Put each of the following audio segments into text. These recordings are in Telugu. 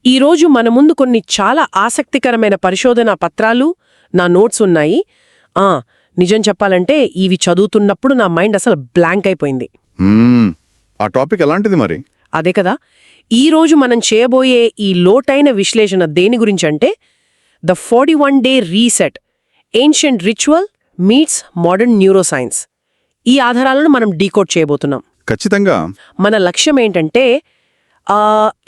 ఈరోజు మన ముందు కొన్ని చాలా ఆసక్తికరమైన పరిశోధనా పత్రాలు, నా నోట్స్ ఉన్నాయి. నిజం చెప్పాలంటే ఇవి చదువుతున్నప్పుడు నా మైండ్ అసలు బ్లాంక్ అయిపోయింది. ఆ టాపిక్ ఎలాంటిది మరి? అదే కదా, ఈరోజు మనం చేయబోయే ఈ లోటైన విశ్లేషణ దేని గురించంటే the 41 day reset, ancient ritual meets modern neuroscience. ఈ ఆధారాలను మనం డీకోడ్ చేయబోతున్నాం. ఖచ్చితంగా. మన లక్ష్యం ఏంటంటే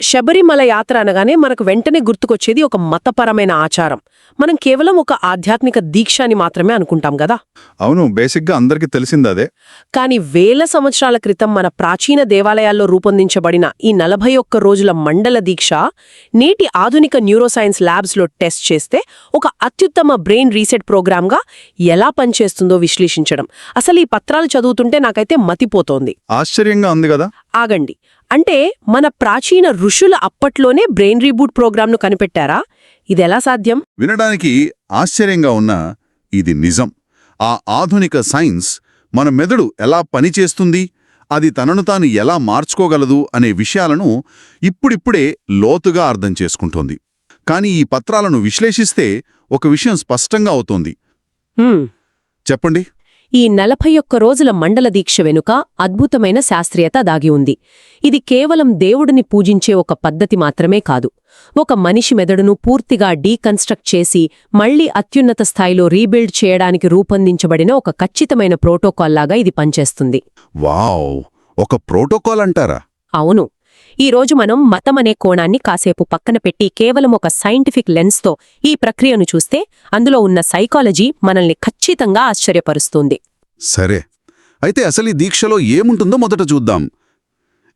శబరిమల యాత్ర అనగానే మనకు వెంటనే గుర్తుకొచ్చేది ఒక మతపరమైన ఆచారం. మనం కేవలం ఒక ఆధ్యాత్మిక దీక్ష అని మాత్రమే అనుకుంటాం గదా. అవును, బేసిక్గా అందరికీ తెలిసిందదే. కాని వేల సంవత్సరాల క్రితం మన ప్రాచీన దేవాలయాల్లో రూపొందించబడిన ఈ 41 రోజుల మండల దీక్ష నేటి ఆధునిక న్యూరోసైన్స్ ల్యాబ్స్లో టెస్ట్ చేస్తే ఒక అత్యుత్తమ బ్రెయిన్ రీసెట్ ప్రోగ్రామ్గా ఎలా పనిచేస్తుందో విశ్లేషించడం. అసలు ఈ పత్రాలు చదువుతుంటే నాకైతే మతిపోతోంది. ఆశ్చర్యంగా ఉంది కదా. ఆగండి, అంటే మన ప్రాచీన ఋషుల అప్పట్లోనే బ్రెయిన్ రీబూట్ ప్రోగ్రామ్ను కనిపెట్టారా? ఇదెలా సాధ్యం? వినడానికి ఆశ్చర్యంగా ఉన్నా ఇది నిజం. ఆ ఆధునిక సైన్స్ మన మెదడు ఎలా పనిచేస్తుంది, అది తనను తాను ఎలా మార్చుకోగలదు అనే విషయాలను ఇప్పుడిప్పుడే లోతుగా అర్థం చేసుకుంటోంది. కాని ఈ పత్రాలను విశ్లేషిస్తే ఒక విషయం స్పష్టంగా అవుతోంది. చెప్పండి. ఈ 41 రోజుల మండల దీక్ష వెనుక అద్భుతమైన శాస్త్రీయత దాగి ఉంది. ఇది కేవలం దేవుడిని పూజించే ఒక పద్ధతి మాత్రమే కాదు. ఒక మనిషి మెదడును పూర్తిగా డీకన్స్ట్రక్ట్ చేసి మళ్లీ అత్యున్నత స్థాయిలో రీబిల్డ్ చేయడానికి రూపొందించబడిన ఒక ఖచ్చితమైన ప్రోటోకాల్లాగా ఇది పనిచేస్తుంది. వావ్, ఒక ప్రోటోకాల్ అంటారా? అవును. ఈరోజు మనం మతమనే కోణాన్ని కాసేపు పక్కన పెట్టి కేవలం ఒక సైంటిఫిక్ లెన్స్తో ఈ ప్రక్రియను చూస్తే అందులో ఉన్న సైకాలజీ మనల్ని ఖచ్చితంగా ఆశ్చర్యపరుస్తుంది. సరే, అయితే అసలు ఈ దీక్షలో ఏముంటుందో మొదట చూద్దాం.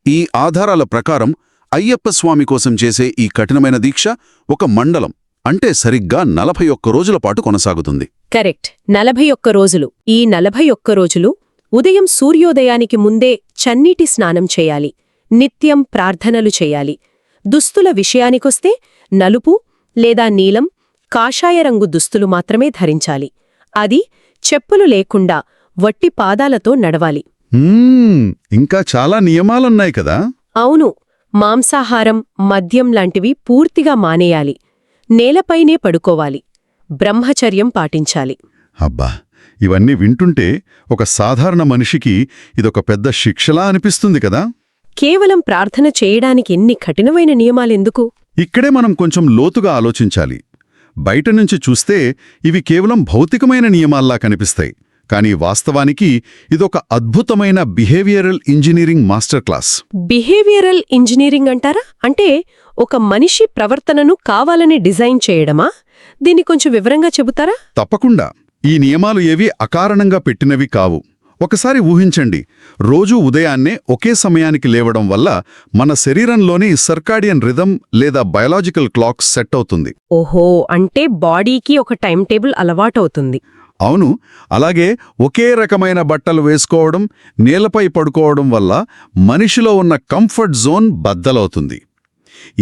ఈ ఆధారాల ప్రకారం అయ్యప్ప స్వామి కోసం చేసే ఈ కఠినమైన దీక్ష ఒక మండలం, అంటే సరిగ్గా 41 రోజుల పాటు కొనసాగుతుంది. కరెక్ట్, 41 రోజులు. ఈ 41 రోజులు ఉదయం సూర్యోదయానికి ముందే చన్నీటి స్నానం చేయాలి, నిత్యం ప్రార్థనలు చేయాలి. దుస్తుల విషయానికొస్తే నలుపు లేదా నీలం, కాషాయ రంగు దుస్తులు మాత్రమే ధరించాలి. అది చెప్పులు లేకుండా వట్టి పాదాలతో నడవాలి. ఇంకా చాలా నియమాలున్నాయి కదా. అవును. మాంసాహారం, మద్యం లాంటివి పూర్తిగా మానేయాలి. నేలపైనే పడుకోవాలి. బ్రహ్మచర్యం పాటించాలి. అబ్బా, ఇవన్నీ వింటుంటే ఒక సాధారణ మనిషికి ఇదొక పెద్ద శిక్షలా అనిపిస్తుంది కదా. కేవలం ప్రార్థన చేయడానికి ఎన్ని కఠినమైన నియమాలెందుకు? ఇక్కడే మనం కొంచెం లోతుగా ఆలోచించాలి. బయట నుంచి చూస్తే ఇవి కేవలం భౌతికమైన నియమాల్లా కనిపిస్తాయి, కానీ వాస్తవానికి ఇదొక అద్భుతమైన behavioural engineering master class. Behavioural engineering అంటారా? అంటే ఒక మనిషి ప్రవర్తనను కావాలని డిజైన్ చేయడమా? దీన్ని కొంచెం వివరంగా చెబుతారా? తప్పకుండా. ఈ నియమాలు ఏవి అకారణంగా పెట్టినవి కావు. ఒకసారి ఊహించండి, రోజూ ఉదయాన్నే ఒకే సమయానికి లేవడం వల్ల మన శరీరంలోని సర్కాడియన్ రిథం లేదా బయలాజికల్ క్లాక్ సెట్ అవుతుంది. ఓహో, అంటే బాడీకి ఒక టైం టేబుల్ అలవాటవుతుంది. అవును. అలాగే ఒకే రకమైన బట్టలు వేసుకోవడం, నేలపై పడుకోవడం వల్ల మనిషిలో ఉన్న కంఫర్ట్ జోన్ బద్దలవుతుంది.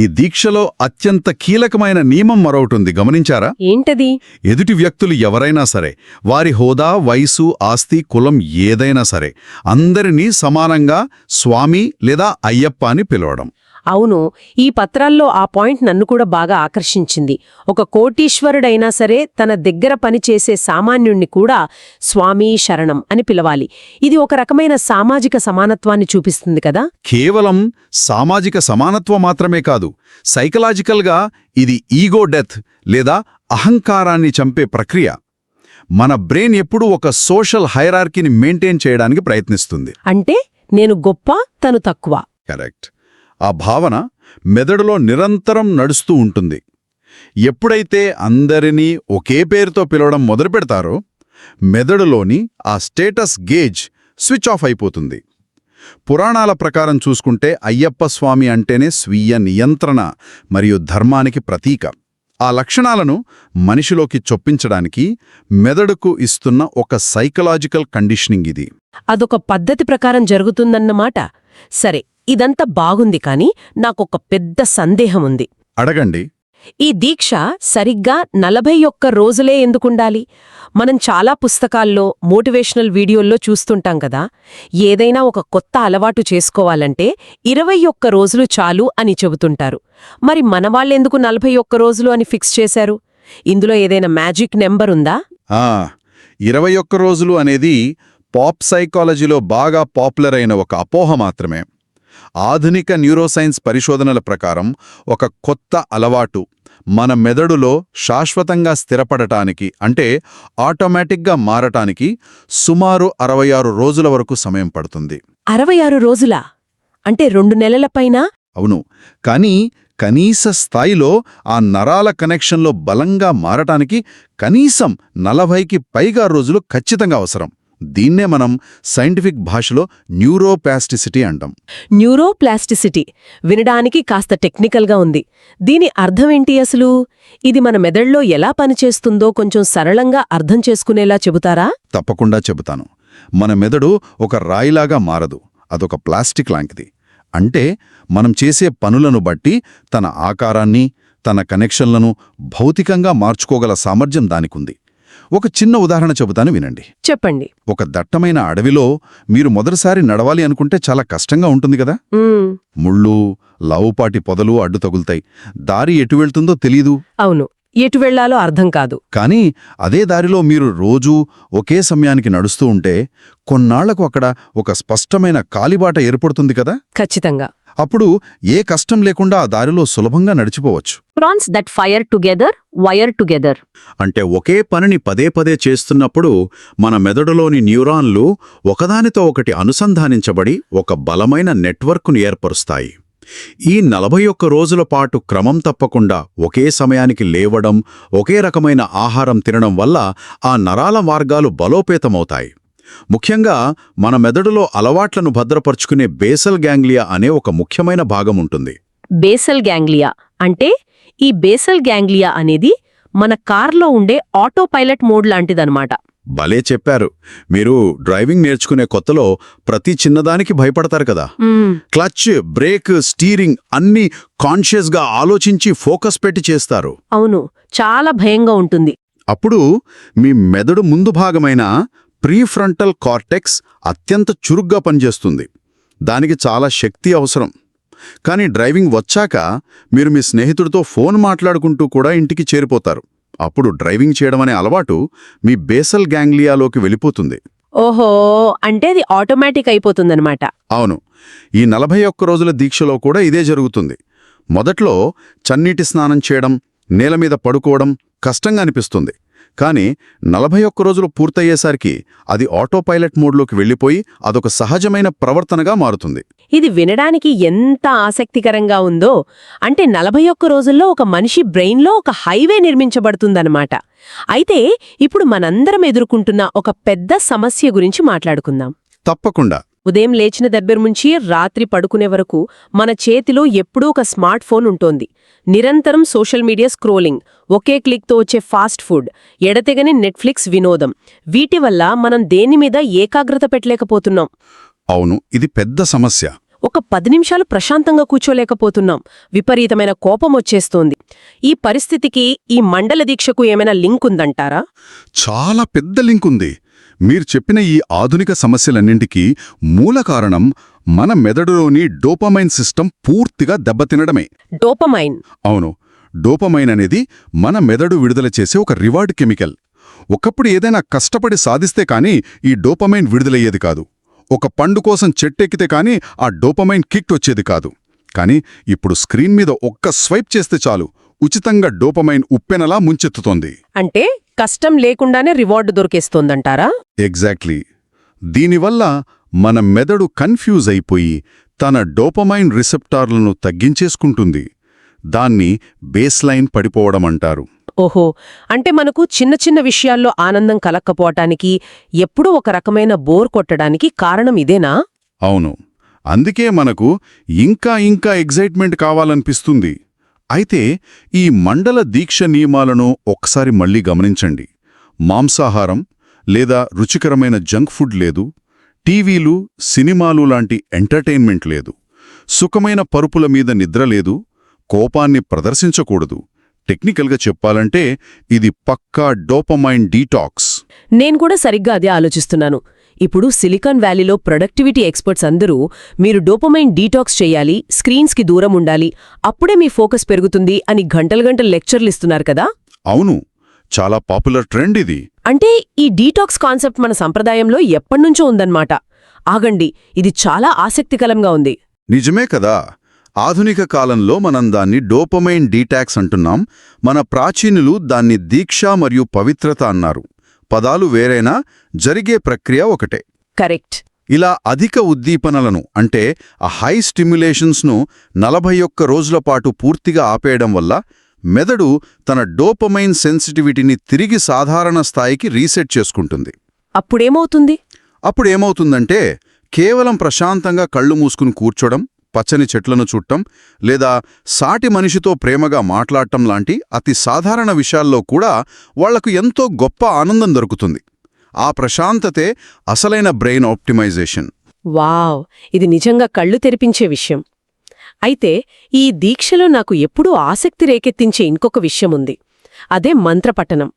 ఈ దీక్షలో అత్యంత కీలకమైన నియమం మరొకటుంది, గమనించారా? ఏంటది? ఎదుటి వ్యక్తులు ఎవరైనా సరే, వారి హోదా, వయసు, ఆస్తి, కులం ఏదైనా సరే, అందరినీ సమానంగా స్వామి లేదా అయ్యప్ప అని పిలవడం. అవును, ఈ పత్రాల్లో ఆ పాయింట్ నన్ను కూడా బాగా ఆకర్షించింది. ఒక కోటీశ్వరుడైనా సరే తన దగ్గర పనిచేసే సామాన్యుణ్ణి కూడా స్వామి శరణం అని పిలవాలి. ఇది ఒక రకమైన సామాజిక సమానత్వాన్ని చూపిస్తుంది కదా. కేవలం సామాజిక సమానత్వం మాత్రమే కాదు, సైకలాజికల్గా ఇది ఈగో డెత్ లేదా అహంకారాన్ని చంపే ప్రక్రియ. మన బ్రెయిన్ ఎప్పుడూ ఒక సోషల్ హైరార్కీని మెయింటైన్ చేయడానికి ప్రయత్నిస్తుంది. అంటే నేను గొప్ప, తను తక్కువ. కరెక్ట్. ఆ భావన మెదడులో నిరంతరం నడుస్తూ ఉంటుంది. ఎప్పుడైతే అందరినీ ఒకే పేరుతో పిలవడం మొదలుపెడతారో మెదడులోని ఆ స్టేటస్ గేజ్ స్విచ్ ఆఫ్ అయిపోతుంది. పురాణాల ప్రకారం చూసుకుంటే అయ్యప్ప స్వామి అంటేనే స్వీయ నియంత్రణ మరియు ధర్మానికి ప్రతీక. ఆ లక్షణాలను మనిషిలోకి చొప్పించడానికి మెదడుకు ఇస్తున్న ఒక సైకలాజికల్ కండిషనింగ్ ఇది. అదొక పద్ధతి ప్రకారం జరుగుతుందన్నమాట. సరే, ఇదంతా బాగుంది, కానీ నాకొక పెద్ద సందేహముంది. అడగండి. ఈ దీక్ష సరిగ్గా 41 రోజులే ఎందుకుండాలి? మనం చాలా పుస్తకాల్లో మోటివేషనల్ వీడియోల్లో చూస్తుంటాం కదా, ఏదైనా ఒక కొత్త అలవాటు చేసుకోవాలంటే 21 రోజులు చాలు అని చెబుతుంటారు. మరి మనవాళ్ళెందుకు 41 రోజులు అని ఫిక్స్ చేశారు? ఇందులో ఏదైనా మ్యాజిక్ నెంబర్ ఉందా? 21 రోజులు అనేది పాప్ సైకాలజీలో బాగా పాపులర్ అయిన ఒక అపోహ మాత్రమే. ఆధునిక న్యూరోసైన్స్ పరిశోధనల ప్రకారం ఒక కొత్త అలవాటు మన మెదడులో శాశ్వతంగా స్థిరపడటానికి, అంటే ఆటోమేటిక్గా మారటానికి సుమారు 66 రోజుల వరకు సమయం పడుతుంది. 66 రోజులా? అంటే 2 నెలల పైన? అవును, కానీ కనీస స్థాయిలో ఆ నరాల కనెక్షన్లో బలంగా మారటానికి కనీసం 40కి పైగా రోజులు ఖచ్చితంగా అవసరం. దీన్నే మనం సైంటిఫిక్ భాషలో న్యూరోప్లాస్టిసిటీ అంటాం. న్యూరోప్లాస్టిసిటీ వినడానికి కాస్త టెక్నికల్గా ఉంది. దీని అర్థమేంటి అసలు? ఇది మన మెదడులో ఎలా పనిచేస్తుందో కొంచెం సరళంగా అర్థం చేసుకునేలా చెబుతారా? తప్పకుండా చెబుతాను. మన మెదడు ఒక రాయిలాగా మారదు, అదొక ప్లాస్టిక్ లాంటిది. అంటే మనం చేసే పనులను బట్టి తన ఆకారాన్ని, తన కనెక్షన్లను భౌతికంగా మార్చుకోగల సామర్థ్యం దానికుంది. ఒక చిన్న ఉదాహరణ చెబుతాను, వినండి. చెప్పండి. ఒక దట్టమైన అడవిలో మీరు మొదటిసారి నడవాలి అనుకుంటే చాలా కష్టంగా ఉంటుంది కదా. ముళ్ళు, లావుపాటి పొదలు అడ్డు తగులుతాయి, దారి ఎటు వెళ్తుందో తెలీదు. అవును, ఎటు వెళ్లాలో అర్థం కాదు. కానీ అదే దారిలో మీరు రోజూ ఒకే సమయానికి నడుస్తూ ఉంటే కొన్నాళ్లకు అక్కడ ఒక స్పష్టమైన కాలిబాట ఏర్పడుతుంది కదా. ఖచ్చితంగా. అప్పుడు ఏ కష్టం లేకుండా ఆ దారిలో సులభంగా నడిచిపోవచ్చు. ప్రాన్స్ that fire together wire together. అంటే ఒకే పనిని పదే పదే చేస్తున్నప్పుడు మన మెదడులోని న్యూరాన్లు ఒకదానితో ఒకటి అనుసంధానించబడి ఒక బలమైన నెట్వర్క్ను ఏర్పరుస్తాయి. ఈ 41 రోజుల పాటు క్రమం తప్పకుండా ఒకే సమయానికి లేవడం, ఒకే రకమైన ఆహారం తినడం వల్ల ఆ నరాల మార్గాలు బలోపేతమవుతాయి. ముఖ్యంగా మన మెదడులో అలవాట్లను భద్రపరుచుకునే బేసల్ గ్యాంగ్లియా అనే ఒక ముఖ్యమైన భాగం ఉంటుంది. బేసల్ గ్యాంగ్లియా అంటే? ఈ బేసల్ గ్యాంగ్లియా అనేది మన కార్లో ఉండే ఆటో పైలట్ మోడ్ లాంటిదన్నమాట. భలే చెప్పారు. మీరు డ్రైవింగ్ నేర్చుకునే కొత్తలో ప్రతి చిన్నదానికి భయపడతారు కదా. క్లచ్, బ్రేక్, స్టీరింగ్ అన్నీ కాన్షియస్గా ఆలోచించి ఫోకస్ పెట్టి చేస్తారు. అవును, చాలా భయంగా ఉంటుంది. అప్పుడు మీ మెదడు ముందు భాగమైన ప్రీఫ్రంటల్ కార్టెక్స్ అత్యంత చురుగ్గా పనిచేస్తుంది. దానికి చాలా శక్తి అవసరం. కానీ డ్రైవింగ్ వచ్చాక మీరు మీ స్నేహితుడితో ఫోన్ మాట్లాడుకుంటూ కూడా ఇంటికి చేరిపోతారు. అప్పుడు డ్రైవింగ్ చేయడం అనే అలవాటు మీ బేసల్ గ్యాంగ్లియాలోకి వెళ్ళిపోతుంది. ఓహో, అంటే అది ఆటోమేటిక్ అయిపోతుందన్నమాట. అవును, ఈ 41 రోజుల దీక్షలో కూడా ఇదే జరుగుతుంది. మొదట్లో చన్నీటి స్నానం చేయడం, నేల మీద పడుకోవడం కష్టంగా అనిపిస్తుంది. కానీ 41 రోజులు పూర్తయ్యేసరికి అది ఆటోపైలట్ మోడ్లోకి వెళ్ళిపోయి అదొక సహజమైన ప్రవర్తనగా మారుతుంది. ఇది వినడానికి ఎంత ఆసక్తికరంగా ఉందో. అంటే 41 రోజుల్లో ఒక మనిషి బ్రెయిన్లో ఒక హైవే నిర్మించబడుతుందన్నమాట. అయితే ఇప్పుడు మనందరం ఎదుర్కొంటున్న ఒక పెద్ద సమస్య గురించి మాట్లాడుకుందాం. తప్పకుండా. ఉదయం లేచిన దగ్గర నుంచి రాత్రి పడుకునే వరకు మన చేతిలో ఎప్పుడూ ఒక స్మార్ట్ ఫోన్ ఉంటోంది. నిరంతరం సోషల్ మీడియా స్క్రోలింగ్, ఒకే క్లిక్తో వచ్చే ఫాస్ట్ ఫుడ్, ఎడతెగని నెట్ఫ్లిక్స్ వినోదం, వీటి వల్ల మనం దేని మీద ఏకాగ్రత పెట్టలేకపోతున్నాం. అవును, ఇది పెద్ద సమస్య. ఒక 10 నిమిషాలు ప్రశాంతంగా కూర్చోలేకపోతున్నాం. విపరీతమైన కోపం వచ్చేస్తోంది. ఈ పరిస్థితికి ఈ మండల దీక్షకు ఏమైనా లింక్ ఉందంటారా? చాలా పెద్ద లింక్ ఉంది. మీరు చెప్పిన ఈ ఆధునిక సమస్యలన్నింటికీ మూల కారణం మన మెదడులోని డోపమైన్ సిస్టమ్ పూర్తిగా దెబ్బతినడమే. డోపమైన్? అవును, డోపమైన్ అనేది మన మెదడు విడుదల చేసే ఒక రివార్డ్ కెమికల్. ఒకప్పుడు ఏదైనా కష్టపడి సాధిస్తే కానీ ఈ డోపమైన్ విడుదలయ్యేది కాదు. ఒక పండు కోసం చెట్టెక్కితే కానీ ఆ డోపమైన్ కిక్ వచ్చేది కాదు. కానీ ఇప్పుడు స్క్రీన్ మీద ఒక్క స్వైప్ చేస్తే చాలు, ఉచితంగా డోపమైన్ ఉప్పెనలా ముంచెత్తుతోంది. అంటే కష్టం లేకుండానే రివార్డు దొరికేస్తోందంటారా? ఎగ్జాక్ట్లీ. దీనివల్ల మన మెదడు కన్ఫ్యూజ్ అయిపోయి తన డోపమైన్ రిసెప్టార్లను తగ్గించేసుకుంటుంది. దాన్ని బేస్లైన్ పడిపోవడమంటారు. ఓహో, అంటే మనకు చిన్న చిన్న విషయాల్లో ఆనందం కలక్కపోవటానికి, ఎప్పుడూ ఒక రకమైన బోర్ కొట్టడానికి కారణం ఇదేనా? అవును, అందుకే మనకు ఇంకా ఇంకా ఎగ్జైట్మెంట్ కావాలనిపిస్తుంది. అయితే ఈ మండల దీక్ష నియమాలను ఒక్కసారి మళ్ళీ గమనించండి. మాంసాహారం లేదా రుచికరమైన జంక్ ఫుడ్ లేదు, టీవీలు, సినిమాలు లాంటి ఎంటర్టైన్మెంట్ లేదు, సుఖమైన పరుపుల మీద నిద్ర లేదు, కోపాన్ని ప్రదర్శించకూడదు, టెక్నికల్గా చెప్పాలంటే ఇది పక్కా డోపమైన్ డీటాక్స్. నేను కూడా సరిగ్గా అదే ఆలోచిస్తున్నాను. ఇప్పుడు సిలికాన్ వ్యాలీలో ప్రొడక్టివిటీ ఎక్స్పర్ట్స్ అందరూ మీరు డోపమైన్ డీటాక్స్ చేయాలి, స్క్రీన్స్కి దూరం ఉండాలి, అప్పుడే మీ ఫోకస్ పెరుగుతుంది అని గంటలు లెక్చర్లు ఇస్తున్నారు కదా. అవును, చాలా పాపులర్ ట్రెండ్ ఇది. అంటే ఈ డీటాక్స్ కాన్సెప్ట్ మన సంప్రదాయంలో ఎప్పటినుంచో ఉందన్నమాట. ఆగండి, ఇది చాలా ఆసక్తికరంగా ఉంది. నిజమే కదా. ఆధునిక కాలంలో మనం దాన్ని డోపమైన్ డీటాక్స్ అంటున్నాం. మన ప్రాచీనులు దాన్ని దీక్ష మరియు పవిత్రత అన్నారు. పదాలు వేరైనా జరిగే ప్రక్రియ ఒకటే. కరెక్ట్. ఇలా అధిక ఉద్దీపనలను అంటే ఆ హై స్టిమ్యులేషన్స్ను 41 రోజుల పాటు పూర్తిగా ఆపేయడం వల్ల మెదడు తన డోపమైన్ సెన్సిటివిటీని తిరిగి సాధారణ స్థాయికి రీసెట్ చేసుకుంటుంది. అప్పుడేమవుతుందంటే కేవలం ప్రశాంతంగా కళ్ళు మూసుకుని కూర్చోడం, పచ్చని చెట్లను చూడటం లేదా సాటి మనిషితో ప్రేమగా మాట్లాడటం లాంటి అతి సాధారణ విషయాల్లో కూడా వాళ్లకు ఎంతో గొప్ప ఆనందం దొరుకుతుంది. ఆ ప్రశాంతతే అసలైన బ్రెయిన్ ఆప్టిమైజేషన్. వావ్, ఇది నిజంగా కళ్ళు తెరిపించే విషయం. అయితే ఈ దీక్షలో నాకు ఎప్పుడూ ఆసక్తి రేకెత్తించే ఇంకొక విషయముంది. అదే మంత్రపఠనం.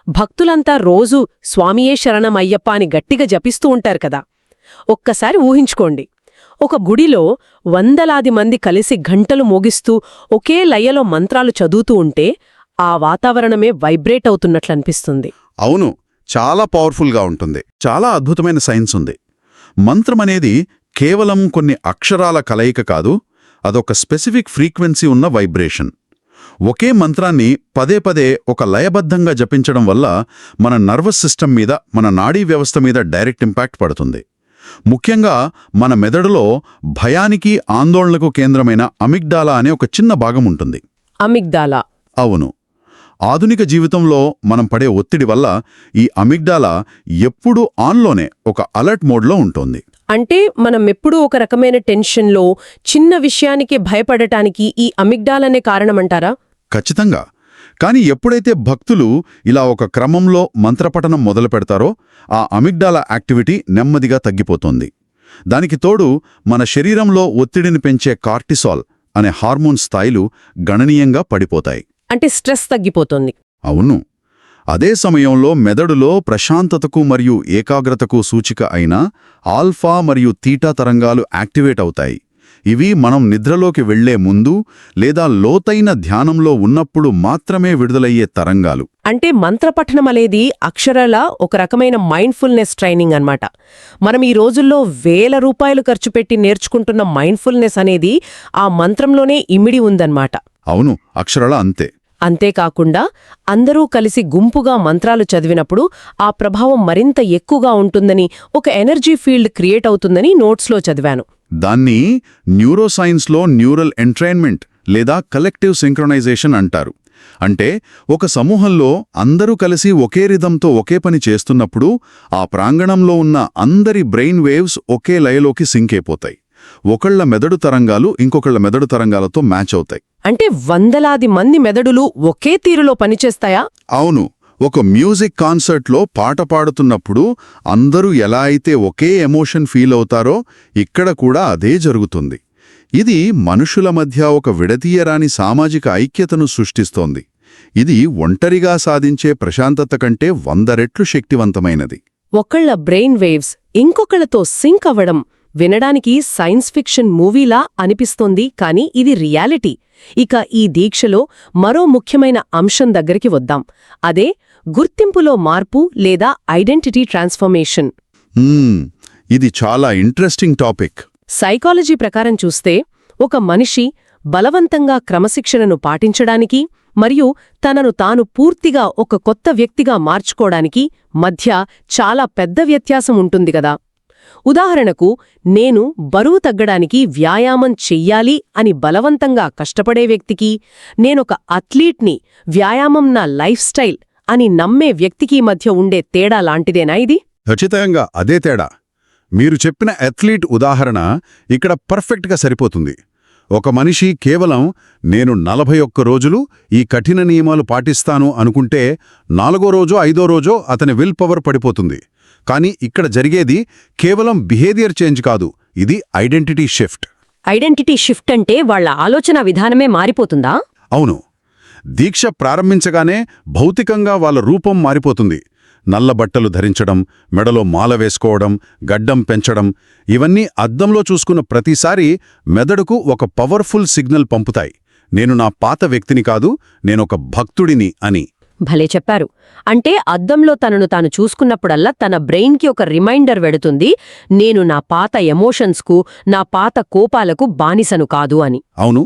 భక్తులంతా రోజూ స్వామియే శరణం అయ్యప్ప అని గట్టిగా జపిస్తూ ఉంటారు కదా. ఒక్కసారి ఊహించుకోండి, ఒక గుడిలో వందలాది మంది కలిసి గంటలు మోగిస్తూ ఒకే లయలో మంత్రాలు చదువుతూ ఉంటే ఆ వాతావరణమే వైబ్రేట్ అవుతున్నట్లనిపిస్తుంది. అవును, చాలా పవర్ఫుల్గా ఉంటుంది. చాలా అద్భుతమైన సైన్స్ ఉంది. మంత్రమనేది కేవలం కొన్ని అక్షరాల కలయిక కాదు, అదొక స్పెసిఫిక్ ఫ్రీక్వెన్సీ ఉన్న వైబ్రేషన్. ఒకే మంత్రాన్ని పదే ఒక లయబద్ధంగా జపించడం వల్ల మన నర్వస్ సిస్టమ్ మీద, మన నాడీ వ్యవస్థ మీద డైరెక్ట్ ఇంపాక్ట్ పడుతుంది. ముఖ్యంగా మన మెదడులో భయానికి, ఆందోళనకు కేంద్రమైన అమిగ్డాలా అనే ఒక చిన్న భాగం ఉంటుంది. అమిగ్డాలా? అవును. ఆధునిక జీవితంలో మనం పడే ఒత్తిడి వల్ల ఈ అమిగ్డాలా ఎప్పుడూ ఆన్లోనే, ఒక అలర్ట్ మోడ్లో ఉంటుంది. అంటే మనం ఎప్పుడూ ఒక రకమైన టెన్షన్లో, చిన్న విషయానికి భయపడటానికి ఈ అమిగ్డాలనే కారణమంటారా? ఖచ్చితంగా. కానీ ఎప్పుడైతే భక్తులు ఇలా ఒక క్రమంలో మంత్రపఠనం మొదలు పెడతారో ఆ అమిగ్డాలా యాక్టివిటీ నెమ్మదిగా తగ్గిపోతుంది. దానికి తోడు మన శరీరంలో ఒత్తిడిని పెంచే కార్టిసాల్ అనే హార్మోన్ స్థాయిలు గణనీయంగా పడిపోతాయి. అంటే స్ట్రెస్ తగ్గిపోతుంది. అవును. అదే సమయంలో మెదడులో ప్రశాంతతకు మరియు ఏకాగ్రతకు సూచిక అయిన ఆల్ఫా మరియు తీటా తరంగాలు యాక్టివేట్ అవుతాయి. ఇవి మనం నిద్రలోకి వెళ్లే ముందు లేదా లోతైన ధ్యానంలో ఉన్నప్పుడు మాత్రమే విడుదలయ్యే తరంగాలు. అంటే మంత్రపఠనమనేది అక్షరాల ఒక రకమైన మైండ్ఫుల్నెస్ ట్రైనింగ్ అన్నమాట. మనం ఈ రోజుల్లో వేల రూపాయలు ఖర్చు పెట్టి నేర్చుకుంటున్న మైండ్ఫుల్నెస్ అనేది ఆ మంత్రంలోనే ఇమిడి ఉందన్నమాట. అవును, అక్షరాల అంతే. అంతేకాకుండా అందరూ కలిసి గుంపుగా మంత్రాలు చదివినప్పుడు ఆ ప్రభావం మరింత ఎక్కువగా ఉంటుందని, ఒక ఎనర్జీ ఫీల్డ్ క్రియేట్ అవుతుందని నోట్స్లో చదివాను. దాన్ని న్యూరోసైన్స్లో న్యూరల్ ఎంట్రైన్మెంట్ లేదా కలెక్టివ్ సింక్రొనైజేషన్ అంటారు. అంటే ఒక సమూహంలో అందరూ కలిసి ఒకే రిథంతో ఒకే పని చేస్తున్నప్పుడు ఆ ప్రాంగణంలో ఉన్న అందరి బ్రెయిన్ వేవ్స్ ఒకే లయలోకి సింక్ అయిపోతాయి. ఒకళ్ల మెదడు తరంగాలు ఇంకొకళ్ల మెదడు తరంగాలతో మ్యాచ్ అవుతాయి. అంటే వందలాది మంది మెదడులు ఒకే తీరులో పనిచేస్తాయా? అవును. ఒక మ్యూజిక్ కాన్సర్ట్లో పాట పాడుతున్నప్పుడు అందరూ ఎలా అయితే ఒకే ఎమోషన్ ఫీల్ అవుతారో ఇక్కడ కూడా అదే జరుగుతుంది. ఇది మనుషుల మధ్య ఒక విడదీయరాని సామాజిక ఐక్యతను సృష్టిస్తోంది. ఇది ఒంటరిగా సాధించే ప్రశాంతత కంటే 100 రెట్లు శక్తివంతమైనది. ఒకళ్ళ బ్రెయిన్ వేవ్స్ ఇంకొకళ్ళతో సింక్ అవ్వడం వినడానికి సైన్స్ ఫిక్షన్ మూవీలా అనిపిస్తోంది, కానీ ఇది రియాలిటీ. ఇక ఈ దీక్షలో మరో ముఖ్యమైన అంశం దగ్గరికి వద్దాం. అదే గుర్తింపులో మార్పు లేదా ఐడెంటిటీ ట్రాన్స్ఫర్మేషన్. ఇది చాలా ఇంట్రెస్టింగ్ టాపిక్. సైకాలజీ ప్రకారం చూస్తే ఒక మనిషి బలవంతంగా క్రమశిక్షణను పాటించడానికి మరియు తనను తాను పూర్తిగా ఒక కొత్త వ్యక్తిగా మార్చుకోవడానికి మధ్య చాలా పెద్ద వ్యత్యాసం ఉంటుంది కదా. ఉదాహరణకు, నేను బరువు తగ్గడానికి వ్యాయామం చెయ్యాలి అని బలవంతంగా కష్టపడే వ్యక్తికి, నేనొక అథ్లీట్ని, వ్యాయామం నా లైఫ్ స్టైల్ అని నమ్మే వ్యక్తికి మధ్య ఉండే తేడా లాంటిదేనా ఇది? ఖచ్చితంగా అదే తేడా. మీరు చెప్పిన అథ్లీట్ ఉదాహరణ ఇక్కడ పర్ఫెక్ట్గా సరిపోతుంది. ఒక మనిషి కేవలం నేను 41 రోజులు ఈ కఠిన నియమాలు పాటిస్తాను అనుకుంటే 4వ రోజో 5వ రోజో అతని విల్ పవర్ పడిపోతుంది. కానీ ఇక్కడ జరిగేది కేవలం బిహేవియర్ చేంజ్ కాదు, ఇది ఐడెంటిటీ షిఫ్ట్. ఐడెంటిటీ షిఫ్ట్ అంటే వాళ్ళ ఆలోచన విధానమే మారిపోతుందా? అవును. దీక్ష ప్రారంభించగానే భౌతికంగా వాళ్ళ రూపం మారిపోతుంది. నల్ల బట్టలు ధరించడం, మెడలో మాల వేసుకోవడం, గడ్డం పెంచడం, ఇవన్నీ అద్దంలో చూసుకున్న ప్రతిసారి మెదడుకు ఒక పవర్ఫుల్ సిగ్నల్ పంపుతాయి. నేను నా పాత వ్యక్తిని కాదు, నేనొక భక్తుడిని అని. భలే చెప్పారు. అంటే అద్దంలో తనను తాను చూసుకున్నప్పుడల్లా తన బ్రెయిన్కి ఒక రిమైండర్ వెడుతుంది, నేను నా పాత ఎమోషన్స్కు, నా పాత కోపాలకు బానిసను కాదు అని. అవును.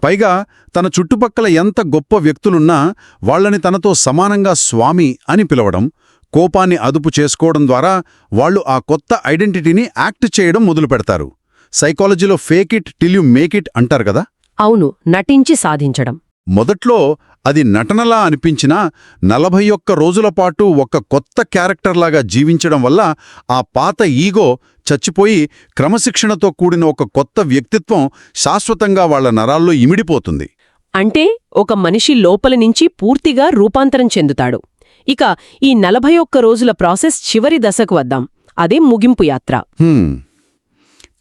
పైగా తన చుట్టుపక్కల ఎంత గొప్ప వ్యక్తులున్నా వాళ్ళని తనతో సమానంగా స్వామి అని పిలవడం, కోపాన్ని అదుపు చేసుకోవడం ద్వారా వాళ్ళు ఆ కొత్త ఐడెంటిటీని యాక్ట్ చేయడం మొదలుపెడతారు. సైకాలజీలో fake it till you make it అంటారు కదా. అవును, నటించి సాధించడం. మొదట్లో అది నటనలా అనిపించినా 41 రోజుల పాటు ఒక కొత్త క్యారెక్టర్లాగా జీవించడం వల్ల ఆ పాత ఈగో చచ్చిపోయి క్రమశిక్షణతో కూడిన ఒక కొత్త వ్యక్తిత్వం శాశ్వతంగా వాళ్ల నరాల్లో ఇమిడిపోతుంది. అంటే ఒక మనిషి లోపలి నుంచి పూర్తిగా రూపాంతరం చెందుతాడు. ఇక ఈ 41 రోజుల ప్రాసెస్ చివరి దశకు వద్దాం. అదే ముగింపు యాత్ర.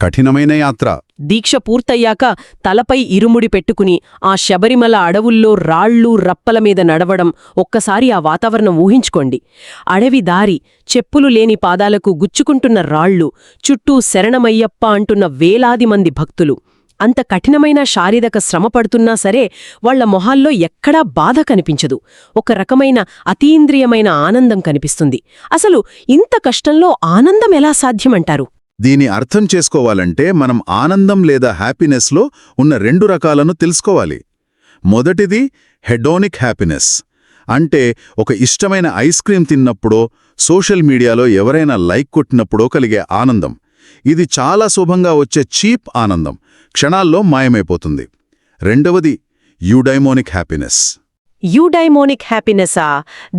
కఠినమైన యాత్ర. దీక్ష పూర్తయ్యాక తలపై ఇరుముడి పెట్టుకుని ఆ శబరిమల అడవుల్లో రాళ్ళు రప్పల మీద నడవడం, ఒక్కసారి ఆ వాతావరణం ఊహించుకోండి. అడవి దారి, చెప్పులు లేని పాదాలకు గుచ్చుకుంటున్న రాళ్ళు, చుట్టూ శరణమయ్యప్ప అంటున్న వేలాది మంది భక్తులు. అంత కఠినమైన శారీరక శ్రమ పడుతున్నా సరే వాళ్ల మొహాల్లో ఎక్కడా బాధ కనిపించదు. ఒక రకమైన అతీంద్రియమైన ఆనందం కనిపిస్తుంది. అసలు ఇంత కష్టంలో ఆనందం ఎలా సాధ్యమంటారు? దీని అర్థం చేసుకోవాలంటే మనం ఆనందం లేదా హ్యాపీనెస్లో ఉన్న 2 రకాలను తెలుసుకోవాలి. మొదటిది హెడోనిక్ హ్యాపీనెస్. అంటే ఒక ఇష్టమైన ఐస్ క్రీం తిన్నప్పుడో, సోషల్ మీడియాలో ఎవరైనా లైక్ కొట్టినప్పుడో కలిగే ఆనందం. ఇది చాలా శుభంగా వచ్చే చీప్ ఆనందం, క్షణాల్లో మాయమైపోతుంది. రెండవది యూడైమోనిక్ హ్యాపీనెస్. యూడైమోనిక్ హ్యాపీనెసా?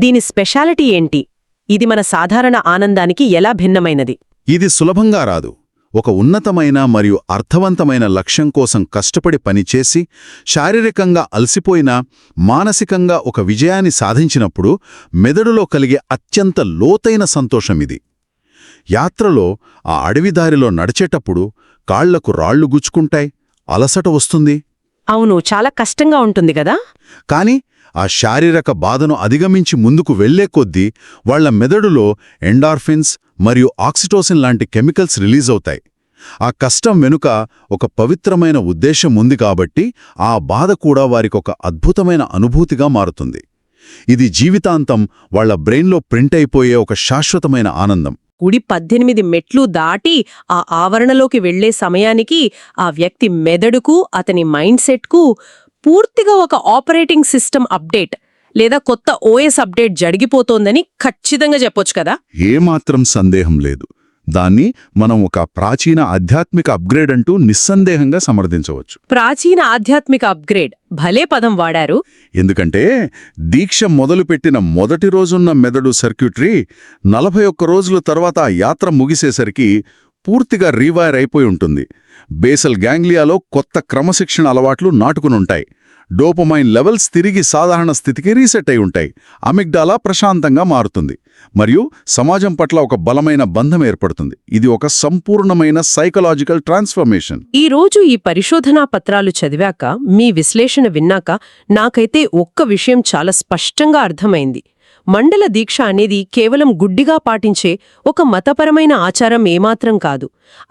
దీని స్పెషాలిటీ ఏంటి? ఇది మన సాధారణ ఆనందానికి ఎలా భిన్నమైనది? ఇది సులభంగా రాదు. ఒక ఉన్నతమైన మరియు అర్థవంతమైన లక్ష్యం కోసం కష్టపడి పనిచేసి, శారీరకంగా అలసిపోయినా మానసికంగా ఒక విజయాన్ని సాధించినప్పుడు మెదడులో కలిగే అత్యంత లోతైన సంతోషమిది. యాత్రలో ఆ అడవిదారిలో నడిచేటప్పుడు కాళ్లకు రాళ్లు గుచ్చుకుంటాయి, అలసట వస్తుంది. అవును, చాలా కష్టంగా ఉంటుంది కదా. కాని ఆ శారీరక బాధను అధిగమించి ముందుకు వెళ్లే కొద్దీ వాళ్ల మెదడులో ఎండార్ఫిన్స్ మరియు ఆక్సిటోసిన్ లాంటి కెమికల్స్ రిలీజ్ అవుతాయి. ఆ కష్టం వెనుక ఒక పవిత్రమైన ఉద్దేశం ఉంది కాబట్టి ఆ బాధ కూడా వారికొక అద్భుతమైన అనుభూతిగా మారుతుంది. ఇది జీవితాంతం వాళ్ల బ్రెయిన్లో ప్రింట్ అయిపోయే ఒక శాశ్వతమైన ఆనందం. గుడి 18 మెట్లు దాటి ఆ ఆవరణలోకి వెళ్లే సమయానికి ఆ వ్యక్తి మెదడుకు, అతని మైండ్ సెట్కు పూర్తిగా ఒక ఆపరేటింగ్ సిస్టమ్ అప్డేట్ లేదా కొత్త ఓఎస్ అప్డేట్ జరిగిపోతోందని ఖచ్చితంగా చెప్పొచ్చు కదా. ఏమాత్రం సందేహం లేదు. దాన్ని మనం ఒక ప్రాచీన ఆధ్యాత్మిక అప్గ్రేడ్ అంటూ నిస్సందేహంగా సమర్థించవచ్చు. ప్రాచీన ఆధ్యాత్మిక అప్గ్రేడ్, భలే పదం వాడారు. ఎందుకంటే దీక్ష మొదలుపెట్టిన మొదటి రోజున్న మెదడు సర్క్యూటరీ 41 రోజుల తర్వాత ఆ యాత్ర ముగిసేసరికి పూర్తిగా రీవైర్ అయిపోయి ఉంటుంది. బేసల్ గ్యాంగ్లియాలో కొత్త క్రమశిక్షణ అలవాట్లు నాటుకునుంటాయి. డోపమైన్ లెవెల్స్ తిరిగి సాధారణ స్థితికి రీసెట్ అయి ఉంటాయి. అమిగ్డాలా ప్రశాంతంగా మారుతుంది. మరియు సమాజం పట్ల ఒక బలమైన బంధం ఏర్పడుతుంది. ఇది ఒక సంపూర్ణమైన సైకలాజికల్ ట్రాన్స్ఫర్మేషన్. ఈ రోజు ఈ పరిశోధనా పత్రాలు చదివాక, మీ విశ్లేషణ విన్నాక నాకైతే ఒక్క విషయం చాలా స్పష్టంగా అర్థమైంది. మండల దీక్ష అనేది కేవలం గుడ్డిగా పాటించే ఒక మతపరమైన ఆచారం ఏమాత్రం కాదు.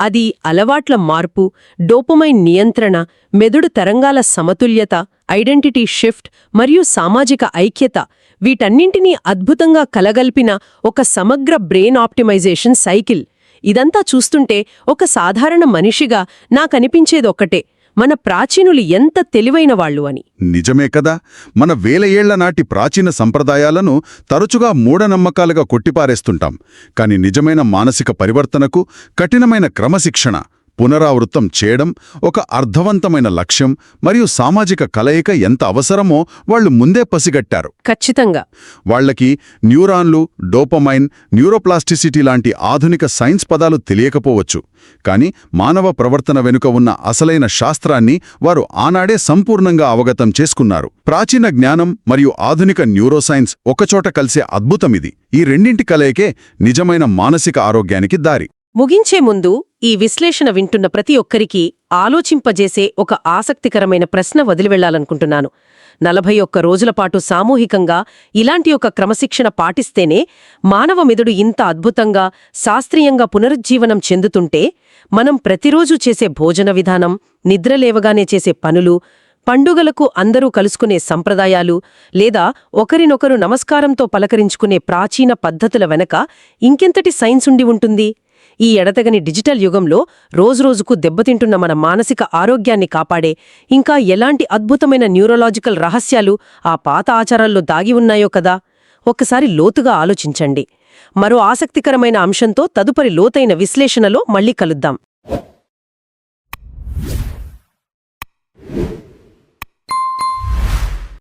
అది అలవాట్ల మార్పు, డోపమైన్ నియంత్రణ, మెదడు తరంగాల సమతుల్యత, ఐడెంటిటీ షిఫ్ట్ మరియు సామాజిక ఐక్యత, వీటన్నింటినీ అద్భుతంగా కలగల్పిన ఒక సమగ్ర బ్రెయిన్ ఆప్టిమైజేషన్ సైకిల్. ఇదంతా చూస్తుంటే ఒక సాధారణ మనిషిగా నాకనిపించేదొక్కటే, మన ప్రాచీనులు ఎంత తెలివైన వాళ్ళు అని. నిజమే కదా. మన వేల ఏళ్ల నాటి ప్రాచీన సంప్రదాయాలను తరచుగా మూఢనమ్మకాలుగా కొట్టిపారేస్తుంటాం. కాని నిజమైన మానసిక పరివర్తనకు కఠినమైన క్రమశిక్షణ, పునరావృతం చేయడం, ఒక అర్థవంతమైన లక్ష్యం మరియు సామాజిక కలయిక ఎంత అవసరమో వాళ్లు ముందే పసిగట్టారు. ఖచ్చితంగా. వాళ్లకి న్యూరాన్లు, డోపమైన్, న్యూరోప్లాస్టిసిటీ లాంటి ఆధునిక సైన్స్ పదాలు తెలియకపోవచ్చు. కాని మానవ ప్రవర్తన వెనుక ఉన్న అసలైన శాస్త్రాన్ని వారు ఆనాడే సంపూర్ణంగా అవగతం చేసుకున్నారు. ప్రాచీన జ్ఞానం మరియు ఆధునిక న్యూరోసైన్స్ ఒకచోట కలిసే అద్భుతమిది. ఈ రెండింటి కలయికే నిజమైన మానసిక ఆరోగ్యానికి దారి. ముగించే ముందు ఈ విశ్లేషణ వింటున్న ప్రతి ఒక్కరికీ ఆలోచింపజేసే ఒక ఆసక్తికరమైన ప్రశ్న వదిలివెళ్లాలనుకుంటున్నాను. 41 రోజుల పాటు సామూహికంగా ఇలాంటి ఒక క్రమశిక్షణ పాటిస్తేనే మానవ మెదడు ఇంత అద్భుతంగా శాస్త్రీయంగా పునరుజ్జీవనం చెందుతుంటే మనం ప్రతిరోజూ చేసే భోజన విధానం, నిద్రలేవగానే చేసే పనులు, పండుగలకు అందరూ కలుసుకునే సంప్రదాయాలు లేదా ఒకరినొకరు నమస్కారంతో పలకరించుకునే ప్రాచీన పద్ధతుల వెనక ఇంకెంతటి సైన్స్ ఉండి ఉంటుంది? ఈ ఎడతెగని డిజిటల్ యుగంలో రోజురోజుకు దెబ్బతింటున్న మన మానసిక ఆరోగ్యాన్ని కాపాడే ఇంకా ఎలాంటి అద్భుతమైన న్యూరలాజికల్ రహస్యాలు ఆ పాత ఆచారాల్లో దాగి ఉన్నాయో కదా? ఒక్కసారి లోతుగా ఆలోచించండి. మరో ఆసక్తికరమైన అంశంతో తదుపరి లోతైన విశ్లేషణలో మళ్ళీ కలుద్దాం.